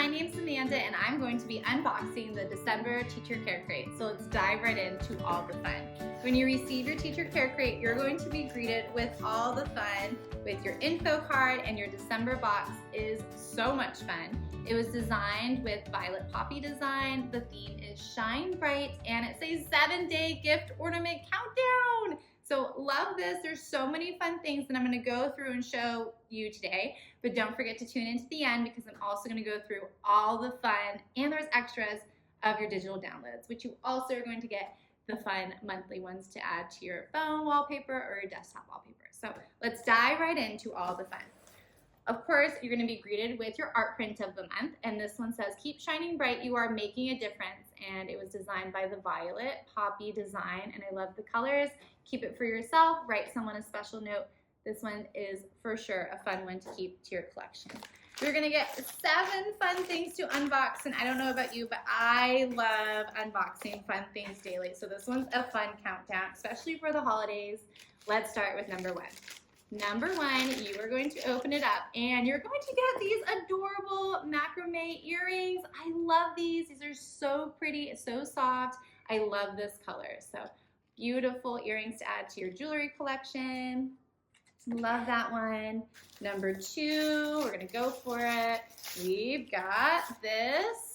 my name's Amanda and I'm going to be unboxing the December Teacher Care Crate. So let's dive right into all the fun. When you receive your Teacher Care Crate, you're going to be greeted with all the fun with your info card, and your December box is so much fun. It was designed with Violet Poppy design. The theme is Shine Bright and it's a 7-day gift ornament countdown. So love this. There's so many fun things that I'm going to go through and show you today, but don't forget to tune in to the end because I'm also going to go through all the fun, and there's extras of your digital downloads, which you also are going to get the fun monthly ones to add to your phone wallpaper or your desktop wallpaper. So let's dive right into all the fun. Of course, you're going to be greeted with your art print of the month, and this one says, "Keep shining bright, you are making a difference," and it was designed by the Violet Poppy design, and I love the colors. Keep it for yourself, write someone a special note. This one is for sure a fun one to keep to your collection. You're gonna get 7 fun things to unbox, and I don't know about you, but I love unboxing fun things daily. So this one's a fun countdown, especially for the holidays. Let's start with number 1. Number 1, you are going to open it up and you're going to get these adorable macrame earrings. I love these. These are so pretty, so soft. I love this color. So beautiful earrings to add to your jewelry collection. Love that one. Number 2, we're gonna go for it. We've got this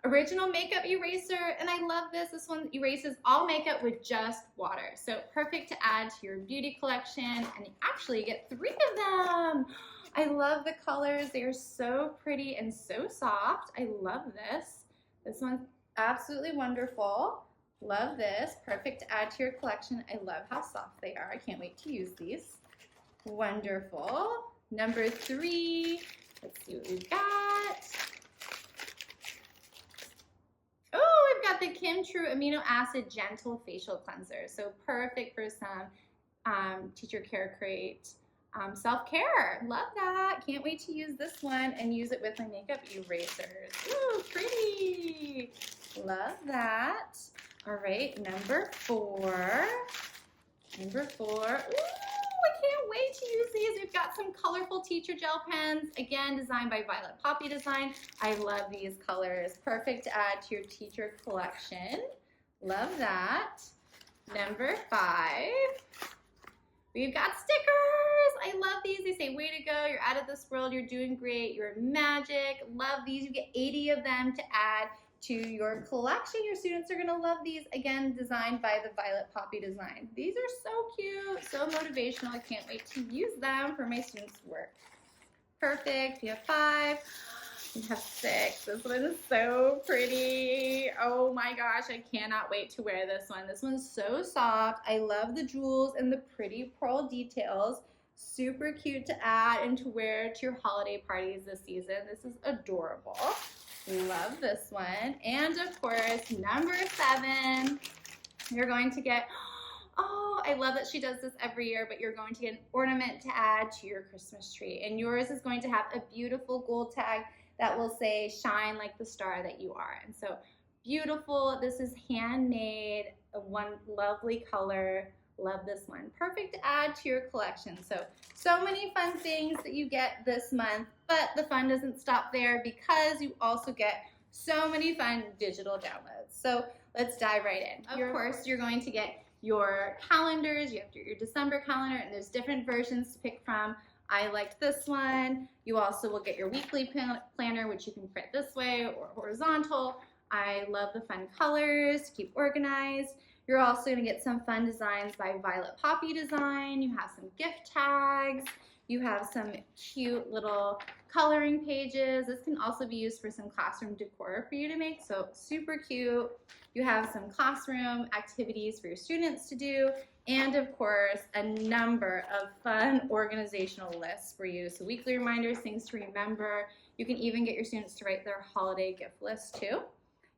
original makeup eraser, and I love this. This one erases all makeup with just water. So perfect to add to your beauty collection, and you actually get 3 of them. I love the colors. They are so pretty and so soft. I love this. This one's absolutely wonderful. Love this. Perfect to add to your collection. I love how soft they are. I can't wait to use these. Wonderful. Number 3, let's see what we've got. Oh, we've got the Kim True Amino Acid Gentle Facial Cleanser. So perfect for some Teacher Care Crate self-care. Love that. Can't wait to use this one and use it with my makeup erasers. Ooh, pretty. Love that. All right, number 4. Number 4. Ooh, I can't wait to use these. We've got some colorful teacher gel pens, again designed by Violet Poppy Design. I love these colors. Perfect to add to your teacher collection. Love that. Number 5, we've got stickers. I love these. They say, "Way to go, you're out of this world, you're doing great, you're magic." Love these. You get 80 of them to add to your collection. Your students are going to love these. Again, designed by the Violet Poppy Design. These are so cute, so motivational. I can't wait to use them for my students' work. Perfect. We have 5. We have 6. This one is so pretty. Oh my gosh, I cannot wait to wear this one. This one's so soft. I love the jewels and the pretty pearl details. Super cute to add and to wear to your holiday parties this season. This is adorable. Love this one. And of course, number 7, you're going to get, oh, I love that she does this every year, but you're going to get an ornament to add to your Christmas tree. And yours is going to have a beautiful gold tag that will say, "Shine like the star that you are." And so beautiful. This is handmade, one lovely color. Love this one. Perfect to add to your collection. So many fun things that you get this month, but the fun doesn't stop there because you also get so many fun digital downloads. So let's dive right in. Of course, you're going to get your calendars. You have your December calendar, and there's different versions to pick from. I liked this one. You also will get your weekly planner, which you can print this way or horizontal. I love the fun colors to keep organized. You're also going to get some fun designs by Violet Poppy Design. You have some gift tags. You have some cute little coloring pages. This can also be used for some classroom decor for you to make, so super cute. You have some classroom activities for your students to do, and of course, a number of fun organizational lists for you. So weekly reminders, things to remember. You can even get your students to write their holiday gift list too.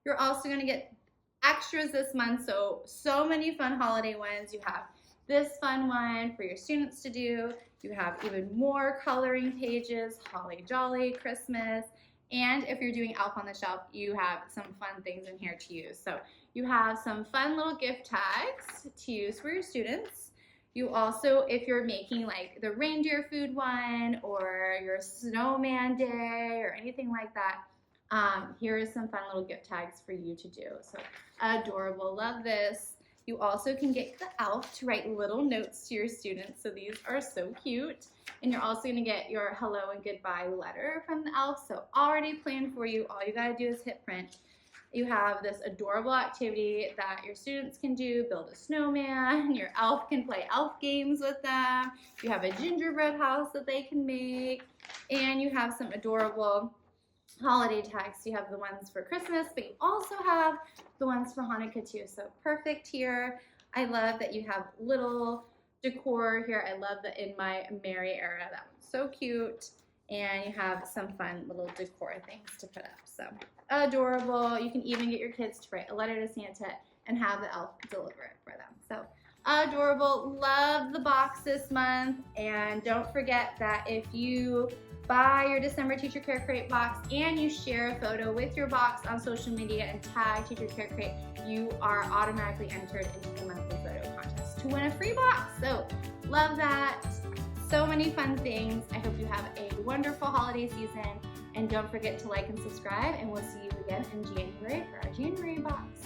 You're also going to get extras this month, so many fun holiday ones. You have this fun one for your students to do. You have even more coloring pages, holly jolly, Christmas, and if you're doing Elf on the Shelf, you have some fun things in here to use. So you have some fun little gift tags to use for your students. You also, if you're making like the reindeer food one or your snowman day or anything like that, Here is some fun little gift tags for you to do. So adorable, love this. You also can get the elf to write little notes to your students. So these are so cute. And you're also gonna get your hello and goodbye letter from the elf. So already planned for you. All you gotta do is hit print. You have this adorable activity that your students can do, build a snowman, your elf can play elf games with them, you have a gingerbread house that they can make, and you have some adorable holiday tags. You have the ones for Christmas, but you also have the ones for Hanukkah too, so perfect here. I love that you have little decor here. I love the In My Merry Era, that one's so cute. And you have some fun little decor things to put up. So adorable. You can even get your kids to write a letter to Santa and have the elf deliver it for them. So adorable. Love the box this month. And don't forget that if you buy your December Teacher Care Crate box and you share a photo with your box on social media and tag Teacher Care Crate, you are automatically entered into the monthly photo contest to win a free box. So love that. So many fun things. I hope you have a wonderful holiday season, and don't forget to like and subscribe, and we'll see you again in January for our January box.